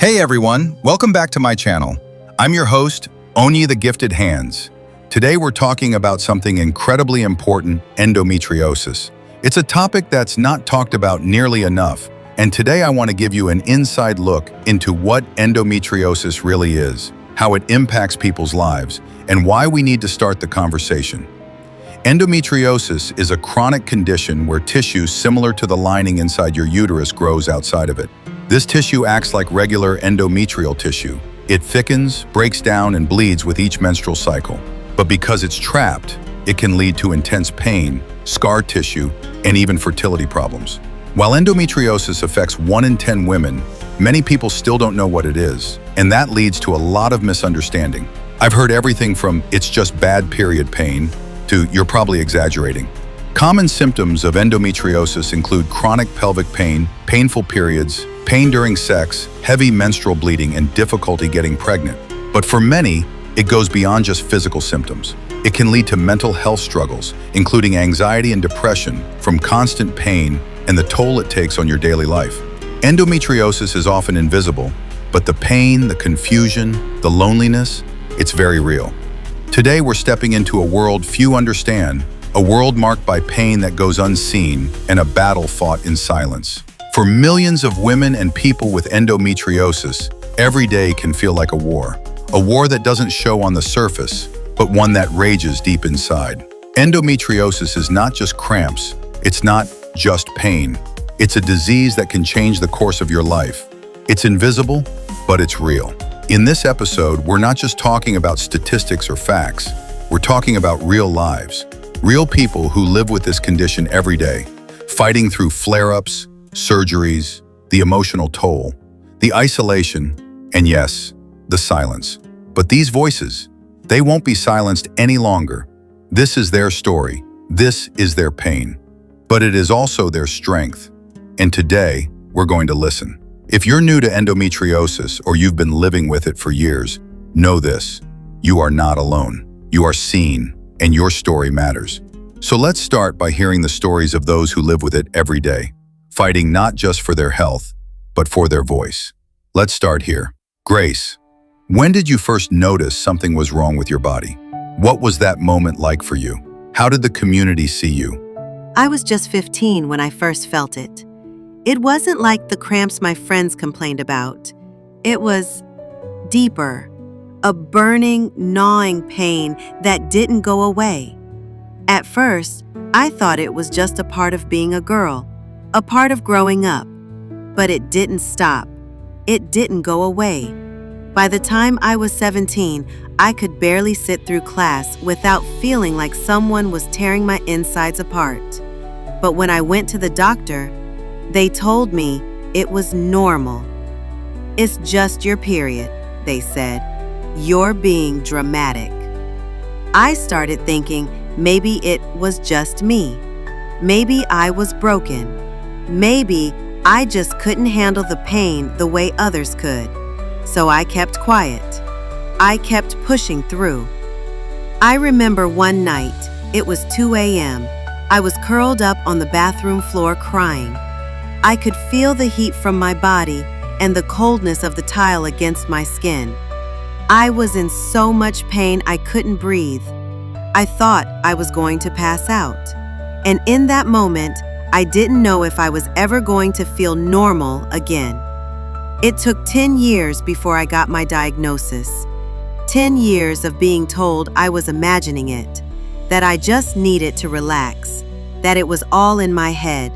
Hey everyone, welcome back to my channel. I'm your host, Onyi the Gifted Hands. Today we're talking about something incredibly important, endometriosis. It's a topic that's not talked about nearly enough, and today I want to give you an inside look into what endometriosis really is, how it impacts people's lives, and why we need to start the conversation. Endometriosis is a chronic condition where tissue similar to the lining inside your uterus grows outside of it. This tissue acts like regular endometrial tissue. It thickens, breaks down, and bleeds with each menstrual cycle. But because it's trapped, it can lead to intense pain, scar tissue, and even fertility problems. While endometriosis affects 1 in 10 women, many people still don't know what it is, and that leads to a lot of misunderstanding. I've heard everything from "it's just bad period pain" to "you're probably exaggerating." Common symptoms of endometriosis include chronic pelvic pain, painful periods, pain during sex, heavy menstrual bleeding, and difficulty getting pregnant. But for many, it goes beyond just physical symptoms. It can lead to mental health struggles, including anxiety and depression from constant pain and the toll it takes on your daily life. Endometriosis is often invisible, but the pain, the confusion, the loneliness, it's very real. Today, we're stepping into a world few understand, a world marked by pain that goes unseen and a battle fought in silence. For millions of women and people with endometriosis, every day can feel like a war that doesn't show on the surface, but one that rages deep inside. Endometriosis is not just cramps, it's not just pain. It's a disease that can change the course of your life. It's invisible, but it's real. In this episode, we're not just talking about statistics or facts, we're talking about real lives, real people who live with this condition every day, fighting through flare-ups, surgeries, the emotional toll, the isolation, and yes, the silence. But these voices, they won't be silenced any longer. This is their story. This is their pain. But it is also their strength. And today, we're going to listen. If you're new to endometriosis or you've been living with it for years, know this: you are not alone. You are seen, and your story matters. So let's start by hearing the stories of those who live with it every day, fighting not just for their health, but for their voice. Let's start here. Grace, when did you first notice something was wrong with your body? What was that moment like for you? How did the community see you? I was just 15 when I first felt it. It wasn't like the cramps my friends complained about. It was deeper, a burning, gnawing pain that didn't go away. At first, I thought it was just a part of being a girl, a part of growing up. But it didn't stop. It didn't go away. By the time I was 17, I could barely sit through class without feeling like someone was tearing my insides apart. But when I went to the doctor, they told me it was normal. "It's just your period," they said. "You're being dramatic." I started thinking maybe it was just me. Maybe I was broken. Maybe I just couldn't handle the pain the way others could. So I kept quiet. I kept pushing through. I remember one night, it was 2 a.m. I was curled up on the bathroom floor crying. I could feel the heat from my body and the coldness of the tile against my skin. I was in so much pain I couldn't breathe. I thought I was going to pass out. And in that moment, I didn't know if I was ever going to feel normal again. It took 10 years before I got my diagnosis. 10 years of being told I was imagining it, that I just needed to relax, that it was all in my head.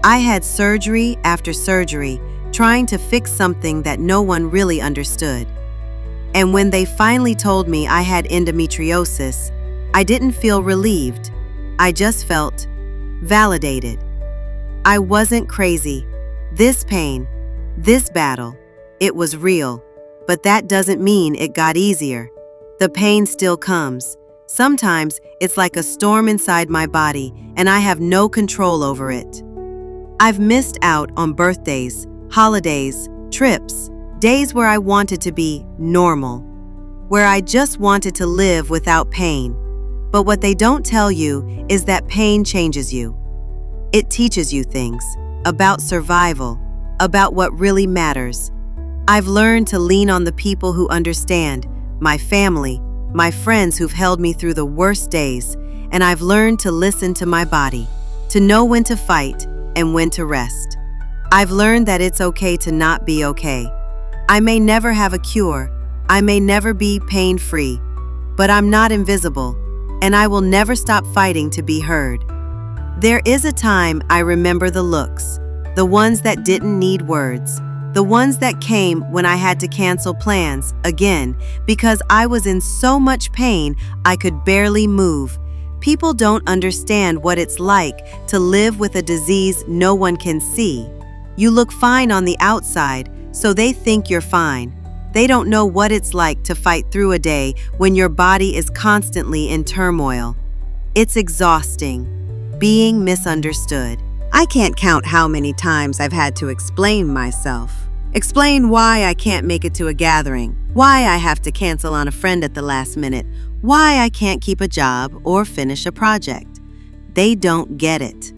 I had surgery after surgery, trying to fix something that no one really understood. And when they finally told me I had endometriosis, I didn't feel relieved. I just felt validated. I wasn't crazy. This pain, this battle, it was real. But that doesn't mean it got easier. The pain still comes. Sometimes it's like a storm inside my body, and I have no control over it. I've missed out on birthdays, holidays, trips, days where I wanted to be normal, where I just wanted to live without pain. But what they don't tell you is that pain changes you. It teaches you things about survival, about what really matters. I've learned to lean on the people who understand, my family, my friends who've held me through the worst days, and I've learned to listen to my body, to know when to fight and when to rest. I've learned that it's okay to not be okay. I may never have a cure, I may never be pain-free, but I'm not invisible, and I will never stop fighting to be heard. There is a time I remember the looks, the ones that didn't need words, the ones that came when I had to cancel plans again because I was in so much pain I could barely move. People don't understand what it's like to live with a disease no one can see. You look fine on the outside, so they think you're fine. They don't know what it's like to fight through a day when your body is constantly in turmoil. It's exhausting, being misunderstood. I can't count how many times I've had to explain myself. Explain why I can't make it to a gathering, why I have to cancel on a friend at the last minute, why I can't keep a job or finish a project. They don't get it.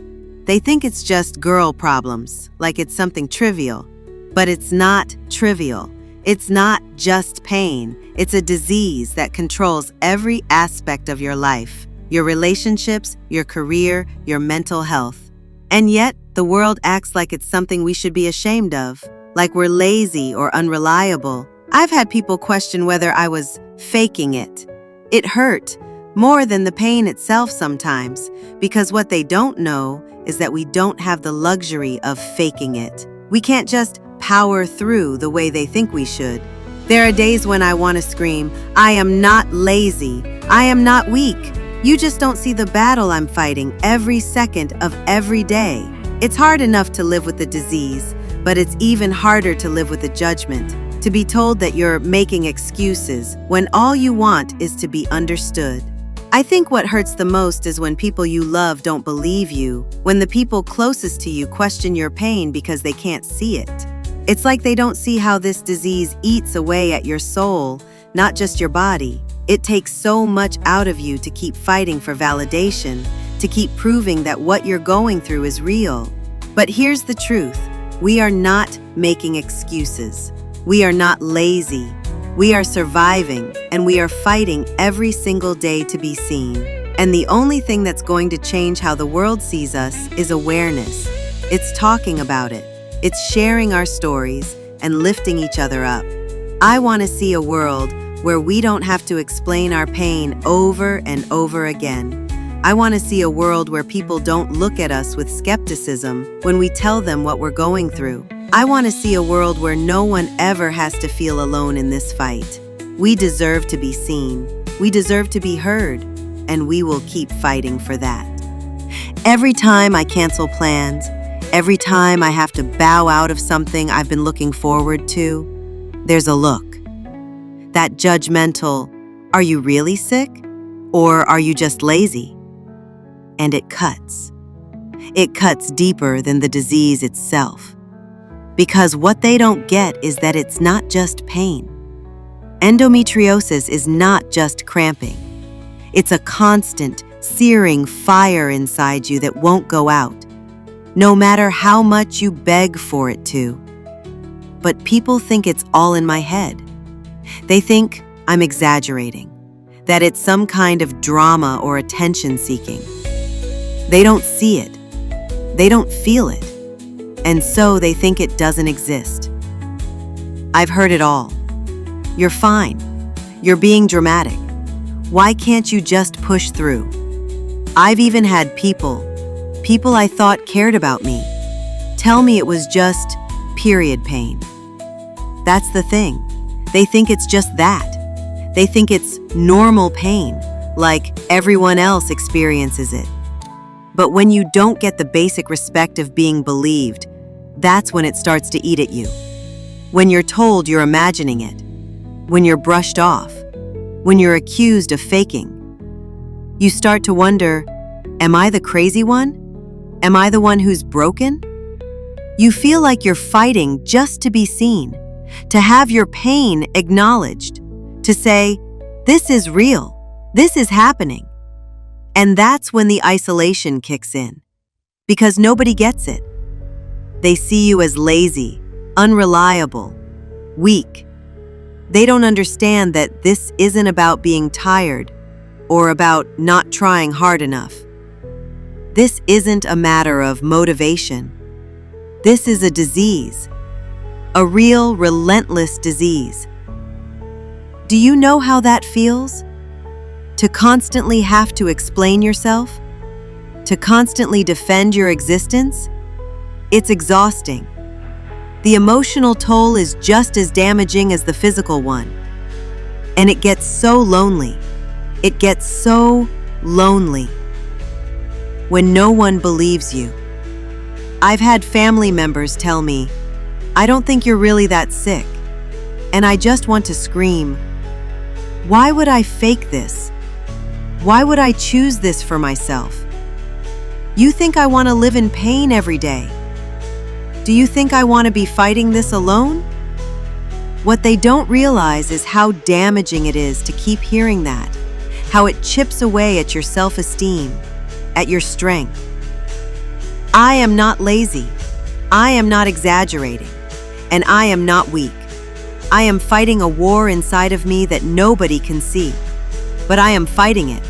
They think it's just girl problems, like it's something trivial. But it's not trivial. It's not just pain. It's a disease that controls every aspect of your life, your relationships, your career, your mental health. And yet, the world acts like it's something we should be ashamed of, like we're lazy or unreliable. I've had people question whether I was faking it. It hurt more than the pain itself sometimes, because what they don't know is that we don't have the luxury of faking it. We can't just power through the way they think we should. There are days when I want to scream, I am not lazy. I am not weak. You just don't see the battle I'm fighting every second of every day. It's hard enough to live with the disease, but it's even harder to live with the judgment, to be told that you're making excuses when all you want is to be understood. I think what hurts the most is when people you love don't believe you, when the people closest to you question your pain because they can't see it. It's like they don't see how this disease eats away at your soul, not just your body. It takes so much out of you to keep fighting for validation, to keep proving that what you're going through is real. But here's the truth. We are not making excuses. We are not lazy. We are surviving, and we are fighting every single day to be seen. And the only thing that's going to change how the world sees us is awareness. It's talking about it. It's sharing our stories and lifting each other up. I want to see a world where we don't have to explain our pain over and over again. I want to see a world where people don't look at us with skepticism when we tell them what we're going through. I want to see a world where no one ever has to feel alone in this fight. We deserve to be seen. We deserve to be heard. And we will keep fighting for that. Every time I cancel plans, every time I have to bow out of something I've been looking forward to, there's a look. That judgmental, are you really sick? Or are you just lazy? And it cuts. It cuts deeper than the disease itself. Because what they don't get is that it's not just pain. Endometriosis is not just cramping. It's a constant, searing fire inside you that won't go out, no matter how much you beg for it to. But people think it's all in my head. They think I'm exaggerating, that it's some kind of drama or attention-seeking. They don't see it. They don't feel it. And so they think it doesn't exist. I've heard it all. You're fine. You're being dramatic. Why can't you just push through? I've even had people I thought cared about me, tell me it was just period pain. That's the thing. They think it's just that. They think it's normal pain, like everyone else experiences it. But when you don't get the basic respect of being believed, that's when it starts to eat at you. When you're told you're imagining it, when you're brushed off, when you're accused of faking, you start to wonder, am I the crazy one? Am I the one who's broken? You feel like you're fighting just to be seen, to have your pain acknowledged, to say, this is real, this is happening. And that's when the isolation kicks in, because nobody gets it. They see you as lazy, unreliable, weak. They don't understand that this isn't about being tired or about not trying hard enough. This isn't a matter of motivation. This is a disease, a real, relentless disease. Do you know how that feels? To constantly have to explain yourself? To constantly defend your existence? It's exhausting. The emotional toll is just as damaging as the physical one. And it gets so lonely. It gets so lonely when no one believes you. I've had family members tell me, "I don't think you're really that sick." And I just want to scream, why would I fake this? Why would I choose this for myself? You think I want to live in pain every day? Do you think I want to be fighting this alone? What they don't realize is how damaging it is to keep hearing that, how it chips away at your self-esteem, at your strength. I am not lazy. I am not exaggerating. And I am not weak. I am fighting a war inside of me that nobody can see. But I am fighting it.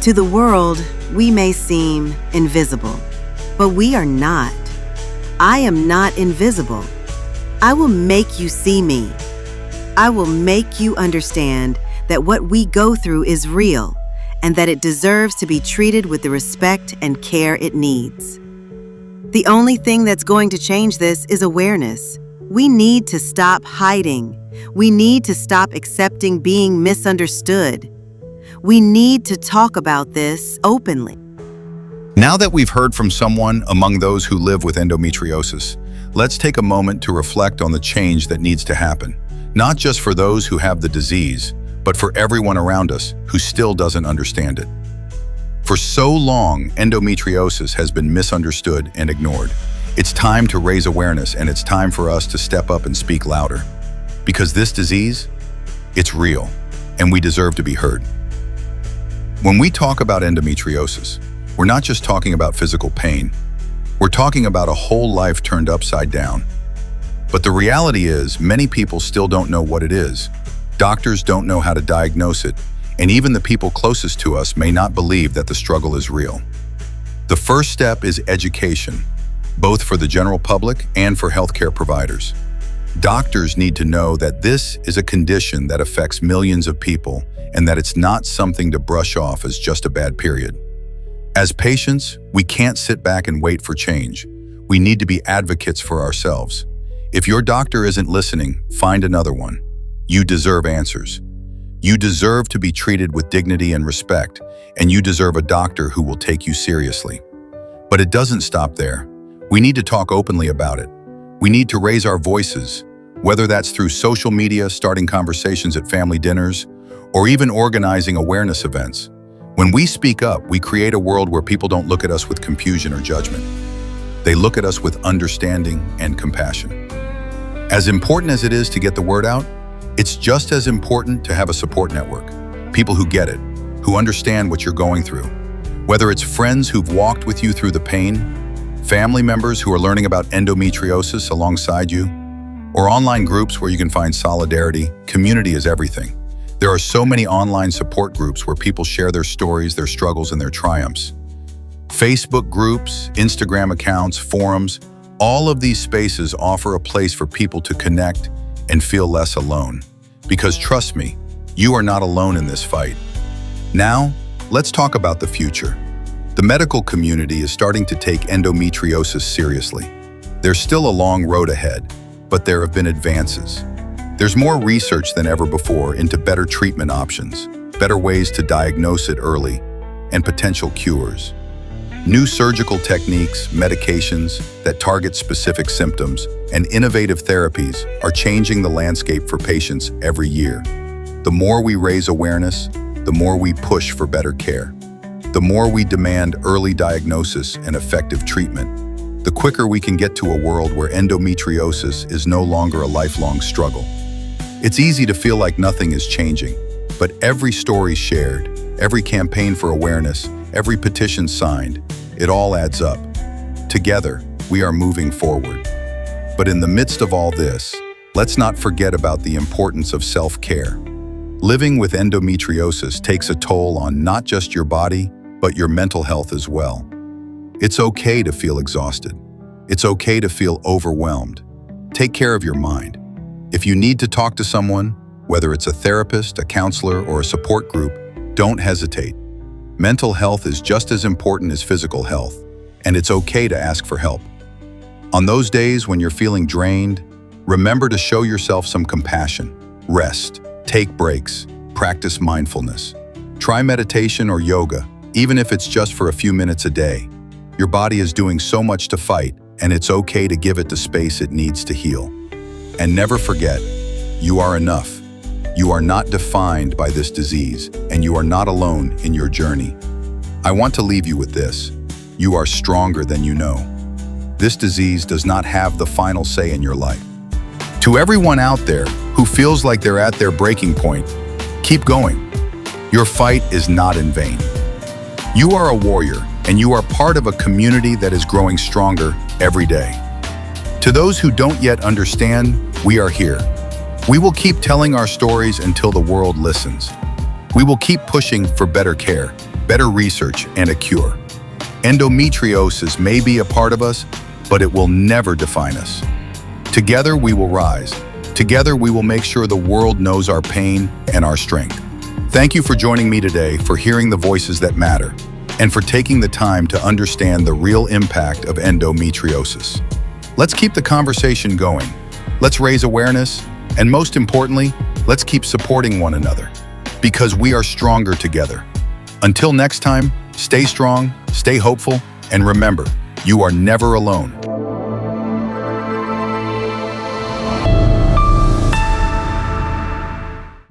To the world, we may seem invisible, but we are not. I am not invisible. I will make you see me. I will make you understand that what we go through is real and that it deserves to be treated with the respect and care it needs. The only thing that's going to change this is awareness. We need to stop hiding. We need to stop accepting being misunderstood. We need to talk about this openly. Now that we've heard from someone among those who live with endometriosis, let's take a moment to reflect on the change that needs to happen, not just for those who have the disease, but for everyone around us who still doesn't understand it. For so long, endometriosis has been misunderstood and ignored. It's time to raise awareness, and it's time for us to step up and speak louder. Because this disease, it's real, and we deserve to be heard. When we talk about endometriosis, we're not just talking about physical pain. We're talking about a whole life turned upside down. But the reality is, many people still don't know what it is. Doctors don't know how to diagnose it, and even the people closest to us may not believe that the struggle is real. The first step is education, both for the general public and for healthcare providers. Doctors need to know that this is a condition that affects millions of people and that it's not something to brush off as just a bad period. As patients, we can't sit back and wait for change. We need to be advocates for ourselves. If your doctor isn't listening, find another one. You deserve answers. You deserve to be treated with dignity and respect, and you deserve a doctor who will take you seriously. But it doesn't stop there. We need to talk openly about it. We need to raise our voices, whether that's through social media, starting conversations at family dinners, or even organizing awareness events. When we speak up, we create a world where people don't look at us with confusion or judgment. They look at us with understanding and compassion. As important as it is to get the word out, it's just as important to have a support network. People who get it, who understand what you're going through. Whether it's friends who've walked with you through the pain, family members who are learning about endometriosis alongside you, or online groups where you can find solidarity, community is everything. There are so many online support groups where people share their stories, their struggles, and their triumphs. Facebook groups, Instagram accounts, forums, all of these spaces offer a place for people to connect and feel less alone. Because trust me, you are not alone in this fight. Now, let's talk about the future. The medical community is starting to take endometriosis seriously. There's still a long road ahead, but there have been advances. There's more research than ever before into better treatment options, better ways to diagnose it early, and potential cures. New surgical techniques, medications that target specific symptoms, and innovative therapies are changing the landscape for patients every year. The more we raise awareness, the more we push for better care. The more we demand early diagnosis and effective treatment, the quicker we can get to a world where endometriosis is no longer a lifelong struggle. It's easy to feel like nothing is changing, but every story shared, every campaign for awareness, every petition signed, it all adds up. Together, we are moving forward. But in the midst of all this, let's not forget about the importance of self-care. Living with endometriosis takes a toll on not just your body, but your mental health as well. It's okay to feel exhausted. It's okay to feel overwhelmed. Take care of your mind. If you need to talk to someone, whether it's a therapist, a counselor, or a support group, don't hesitate. Mental health is just as important as physical health, and it's okay to ask for help. On those days when you're feeling drained, remember to show yourself some compassion. Rest, take breaks, practice mindfulness. Try meditation or yoga, even if it's just for a few minutes a day. Your body is doing so much to fight, and it's okay to give it the space it needs to heal. And never forget, you are enough. You are not defined by this disease, and you are not alone in your journey. I want to leave you with this. You are stronger than you know. This disease does not have the final say in your life. To everyone out there who feels like they're at their breaking point, keep going. Your fight is not in vain. You are a warrior, and you are part of a community that is growing stronger every day. To those who don't yet understand, we are here. We will keep telling our stories until the world listens. We will keep pushing for better care, better research, and a cure. Endometriosis may be a part of us, but it will never define us. Together we will rise. Together we will make sure the world knows our pain and our strength. Thank you for joining me today, for hearing the voices that matter, and for taking the time to understand the real impact of endometriosis. Let's keep the conversation going. Let's raise awareness, and most importantly, let's keep supporting one another, because we are stronger together. Until next time, stay strong, stay hopeful, and remember, you are never alone.